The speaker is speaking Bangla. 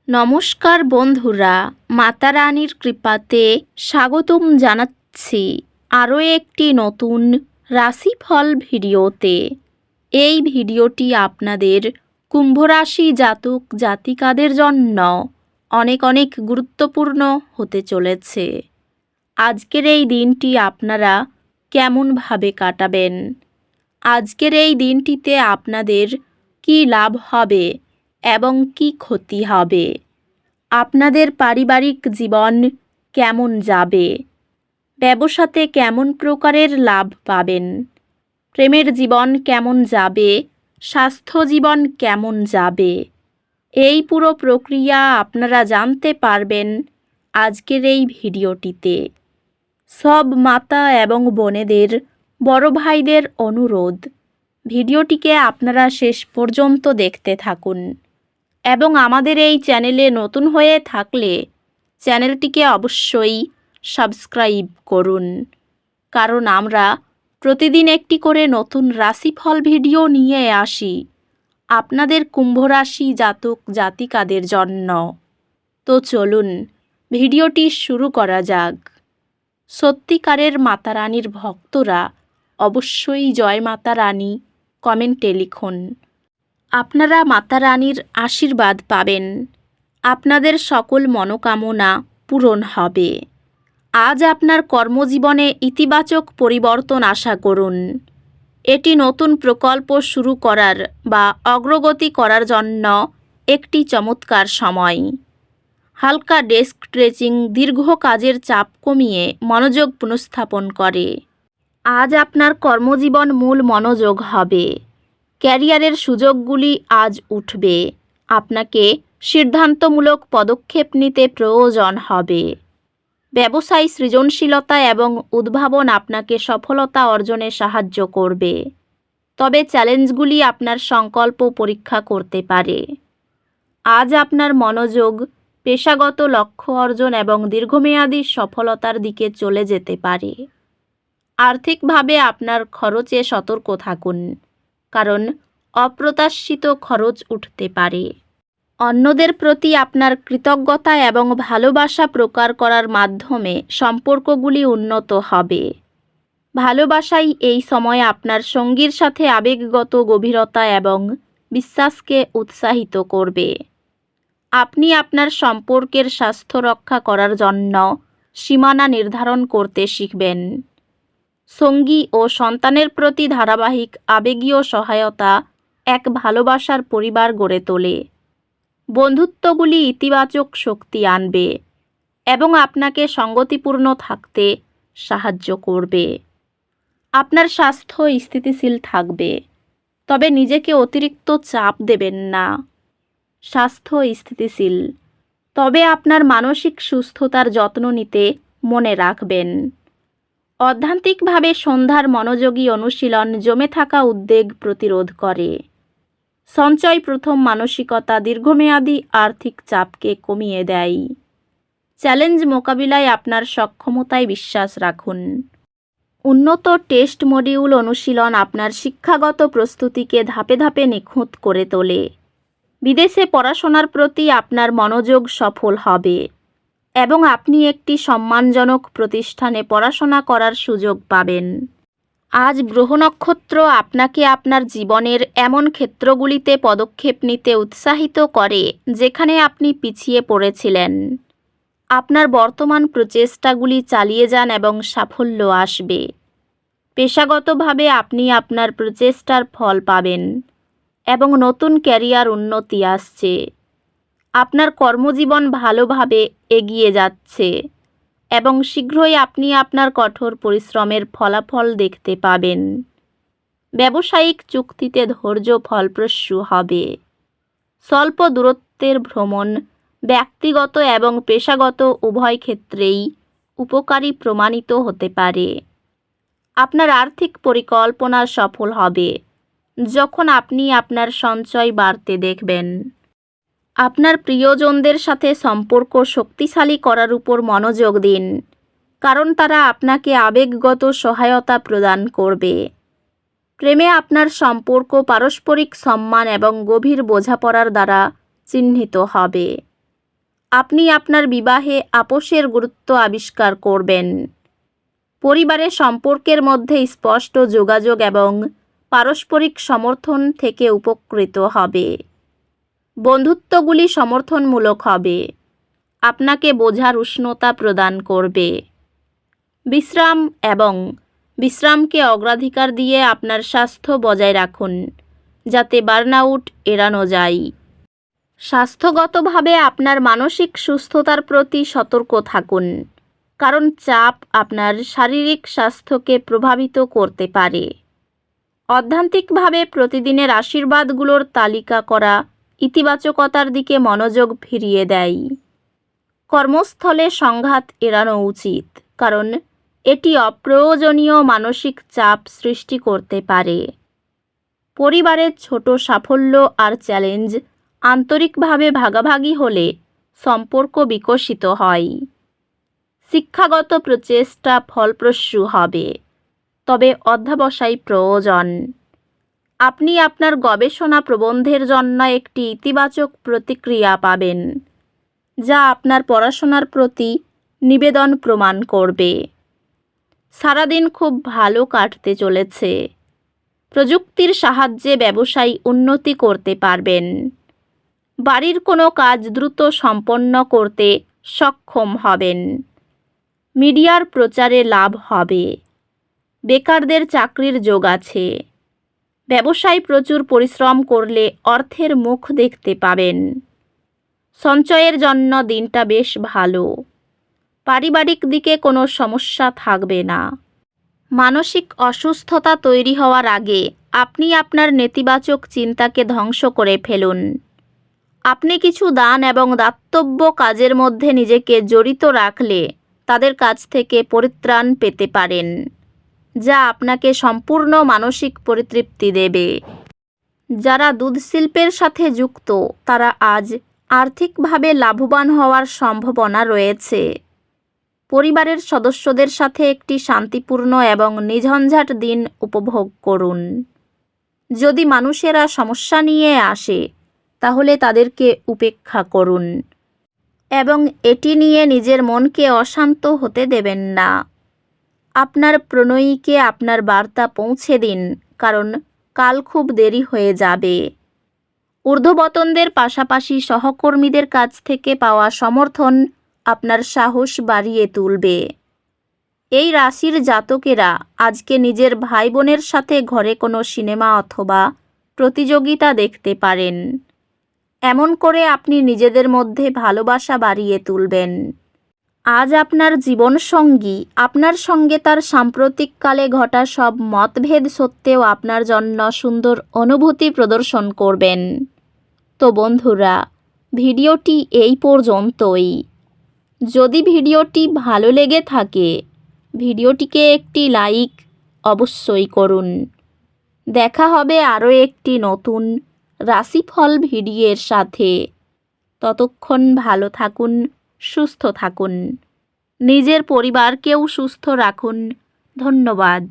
নমস্কার বন্ধুরা, মাতা রানীর কৃপাতে স্বাগতম জানাচ্ছি আরও একটি নতুন রাশিফল ভিডিওতে। এই ভিডিওটি আপনাদের কুম্ভ রাশি জাতক জাতিকাদের জন্য অনেক অনেক গুরুত্বপূর্ণ হতে চলেছে। আজকের এই দিনটি আপনারা কেমনভাবে কাটাবেন, আজকের এই দিনটিতে আপনাদের কী লাভ হবে এবং কী ক্ষতি হবে, আপনাদের পারিবারিক জীবন কেমন যাবে, ব্যবসাতে কেমন প্রকারের লাভ পাবেন, প্রেমের জীবন কেমন যাবে, স্বাস্থ্য জীবন কেমন যাবে, এই পুরো প্রক্রিয়া আপনারা জানতে পারবেন আজকের এই ভিডিওটিতে। সব মাতা এবং বোনেদের, বড় ভাইদের অনুরোধ, ভিডিওটিকে আপনারা শেষ পর্যন্ত দেখতে থাকুন এবং আমাদের এই চ্যানেলে নতুন হয়ে থাকলে চ্যানেলটিকে অবশ্যই সাবস্ক্রাইব করুন, কারণ আমরা প্রতিদিন একটি করে নতুন রাশিফল ভিডিও নিয়ে আসি আপনাদের কুম্ভ রাশি জাতক জাতিকাদের জন্য। তো চলুন ভিডিওটি শুরু করা যাক। সত্যিকারের মাতা রানীর ভক্তরা অবশ্যই জয় মাতা রানী কমেন্টে লিখুন। আপনারা মাতা রানীর আশীর্বাদ পাবেন, আপনাদের সকল মনোকামনা পূরণ হবে। আজ আপনার কর্মজীবনে ইতিবাচক পরিবর্তন আশা করুন। এটি নতুন প্রকল্প শুরু করার বা অগ্রগতি করার জন্য একটি চমৎকার সময়। হালকা ডেস্ক স্ট্রেচিং দীর্ঘ কাজের চাপ কমিয়ে মনোযোগ পুনঃস্থাপন করে। আজ আপনার কর্মজীবন মূল মনোযোগ হবে। ক্যারিয়ারের সুযোগগুলি আজ উঠবে। আপনাকে সিদ্ধান্তমূলক পদক্ষেপ নিতে প্রয়োজন হবে। ব্যবসায় সৃজনশীলতা এবং উদ্ভাবন আপনাকে সফলতা অর্জনে সাহায্য করবে, তবে চ্যালেঞ্জগুলি আপনার সংকল্প পরীক্ষা করতে পারে। আজ আপনার মনোযোগ পেশাগত লক্ষ্য অর্জন এবং দীর্ঘমেয়াদী সফলতার দিকে চলে যেতে পারে। আর্থিকভাবে আপনার খরচে সতর্ক থাকুন, কারণ অপ্রত্যাশিত খরচ উঠতে পারে। অন্যদের প্রতি আপনার কৃতজ্ঞতা এবং ভালোবাসা প্রকাশ করার মাধ্যমে সম্পর্কগুলি উন্নত হবে। ভালোবাসাই এই সময় আপনার সঙ্গীর সাথে আবেগগত গভীরতা এবং বিশ্বাসকে উৎসাহিত করবে। আপনি আপনার সম্পর্কের স্বাস্থ্য রক্ষা করার জন্য সীমানা নির্ধারণ করতে শিখবেন। সঙ্গী ও সন্তানের প্রতি ধারাবাহিক আবেগীয় সহায়তা এক ভালোবাসার পরিবার গড়ে তোলে। বন্ধুত্বগুলি ইতিবাচক শক্তি আনবে এবং আপনাকে সঙ্গতিপূর্ণ থাকতে সাহায্য করবে। আপনার স্বাস্থ্য স্থিতিশীল থাকবে, তবে নিজেকে অতিরিক্ত চাপ দেবেন না। স্বাস্থ্য স্থিতিশীল, তবে আপনার মানসিক সুস্থতার যত্ন নিতে মনে রাখবেন। অধ্যাত্মিকভাবে সন্ধ্যার মনোযোগী অনুশীলন জমে থাকা উদ্বেগ প্রতিরোধ করে। সঞ্চয় প্রথম মানসিকতা দীর্ঘমেয়াদী আর্থিক চাপকে কমিয়ে দেয়। চ্যালেঞ্জ মোকাবিলায় আপনার সক্ষমতায় বিশ্বাস রাখুন। উন্নত টেস্ট মডিউল অনুশীলন আপনার শিক্ষাগত প্রস্তুতিকে ধাপে ধাপে নিখুঁত করে তোলে। বিদেশে পড়াশোনার প্রতি আপনার মনোযোগ সফল হবে এবং আপনি একটি সম্মানজনক প্রতিষ্ঠানে পড়াশোনা করার সুযোগ পাবেন। আজ গ্রহ নক্ষত্র আপনাকে আপনার জীবনের এমন ক্ষেত্রগুলিতে পদক্ষেপ নিতে উৎসাহিত করে যেখানে আপনি পিছিয়ে পড়েছিলেন। আপনার বর্তমান প্রচেষ্টাগুলি চালিয়ে যান এবং সাফল্য আসবে। পেশাগতভাবে আপনি আপনার প্রচেষ্টার ফল পাবেন এবং নতুন ক্যারিয়ার উন্নতি আসছে। আপনার কর্মজীবন ভালোভাবে এগিয়ে যাচ্ছে এবং শীঘ্রই আপনি আপনার কঠোর পরিশ্রমের ফলাফল দেখতে পাবেন। ব্যবসায়িক চুক্তিতে ধৈর্য ফলপ্রসূ হবে। স্বল্প দূরত্বের ভ্রমণ ব্যক্তিগত এবং পেশাগত উভয় ক্ষেত্রেই উপকারী প্রমাণিত হতে পারে। আপনার আর্থিক পরিকল্পনা সফল হবে যখন আপনি আপনার সঞ্চয় বাড়তে দেখবেন। আপনার প্রিয়জনদের সাথে সম্পর্ক শক্তিশালী করার উপর মনোযোগ দিন, কারণ তারা আপনাকে আবেগগত সহায়তা প্রদান করবে। প্রেমে আপনার সম্পর্ক পারস্পরিক সম্মান এবং গভীর বোঝাপড়ার দ্বারা চিহ্নিত হবে। আপনি আপনার বিবাহে আপোষের গুরুত্ব আবিষ্কার করবেন। পরিবারের সম্পর্কের মধ্যে স্পষ্ট যোগাযোগ এবং পারস্পরিক সমর্থন থেকে উপকৃত হবে। বন্ধুত্বগুলি সমর্থনমূলক হবে, আপনাকে বোঝার উষ্ণতা প্রদান করবে। বিশ্রামকে অগ্রাধিকার দিয়ে আপনার স্বাস্থ্য বজায় রাখুন, যাতে বার্নআউট এড়ানো যায়। স্বাস্থ্যগতভাবে আপনার মানসিক সুস্থতার প্রতি সতর্ক থাকুন, কারণ চাপ আপনার শারীরিক স্বাস্থ্যকে প্রভাবিত করতে পারে। অধ্যাত্মিকভাবে প্রতিদিনের আশীর্বাদগুলোর তালিকা করা ইতিবাচকতার দিকে মনোযোগ ফিরিয়ে দেয়। কর্মস্থলে সংঘাত এড়ানো উচিত, কারণ এটি অপ্রয়োজনীয় মানসিক চাপ সৃষ্টি করতে পারে। পরিবারের ছোট সাফল্য আর চ্যালেঞ্জ আন্তরিকভাবে ভাগাভাগি হলে সম্পর্ক বিকশিত হয়। শিক্ষাগত প্রচেষ্টা ফলপ্রসূ হবে, তবে অধ্যবসায় প্রয়োজন। আপনি আপনার গবেষণা প্রবন্ধের জন্য একটি ইতিবাচক প্রতিক্রিয়া পাবেন, যা আপনার পড়াশোনার প্রতি নিবেদন প্রমাণ করবে। সারাদিন খুব ভালো কাটতে চলেছে। প্রযুক্তির সাহায্যে ব্যবসায় উন্নতি করতে পারবেন। বাড়ির কোনো কাজ দ্রুত সম্পন্ন করতে সক্ষম হবেন। মিডিয়ার প্রচারে লাভ হবে। বেকারদের চাকরির যোগ আছে। ব্যবসায় প্রচুর পরিশ্রম করলে অর্থের মুখ দেখতে পাবেন। সঞ্চয়ের জন্য দিনটা বেশ ভালো। পারিবারিক দিকে কোনো সমস্যা থাকবে না। মানসিক অসুস্থতা তৈরি হওয়ার আগে আপনি আপনার নেতিবাচক চিন্তাকে ধ্বংস করে ফেলুন। আপনি কিছু দান এবং দাতব্য কাজের মধ্যে নিজেকে জড়িত রাখলে তাদের কাছ থেকে পরিত্রাণ পেতে পারেন, যা আপনাকে সম্পূর্ণ মানসিক পরিতৃপ্তি দেবে। যারা দুধ শিল্পের সাথে যুক্ত তারা আজ আর্থিকভাবে লাভবান হওয়ার সম্ভাবনা রয়েছে। পরিবারের সদস্যদের সাথে একটি শান্তিপূর্ণ এবং নিঝঞ্ঝাট দিন উপভোগ করুন। যদি মানুষেরা সমস্যা নিয়ে আসে, তাহলে তাদেরকে উপেক্ষা করুন এবং এটি নিয়ে নিজের মনকে অশান্ত হতে দেবেন না। আপনার প্রণয়ীকে আপনার বার্তা পৌঁছে দিন, কারণ কাল খুব দেরি হয়ে যাবে। ঊর্ধ্বতনদের পাশাপাশি সহকর্মীদের কাছ থেকে পাওয়া সমর্থন আপনার সাহস বাড়িয়ে তুলবে। এই রাশির জাতকেরা আজকে নিজের ভাই বোনের সাথে ঘরে কোনো সিনেমা অথবা প্রতিযোগিতা দেখতে পারেন। এমন করে আপনি নিজেদের মধ্যে ভালোবাসা বাড়িয়ে তুলবেন। আজ আপনার জীবনসঙ্গী আপনার সঙ্গে তার সাম্প্রতিককালে ঘটা সব মতভেদ সত্ত্বেও আপনার জন্য সুন্দর অনুভূতি প্রদর্শন করবেন। তো বন্ধুরা, ভিডিওটি এই পর্যন্তই। যদি ভিডিওটি ভালো লেগে থাকে, ভিডিওটিকে একটি লাইক অবশ্যই করুন। দেখা হবে আরও একটি নতুন রাশিফল ভিডিওর সাথে। ততক্ষণ ভালো থাকুন, সুস্থ থাকুন, নিজের পরিবারকেও সুস্থ রাখুন। ধন্যবাদ।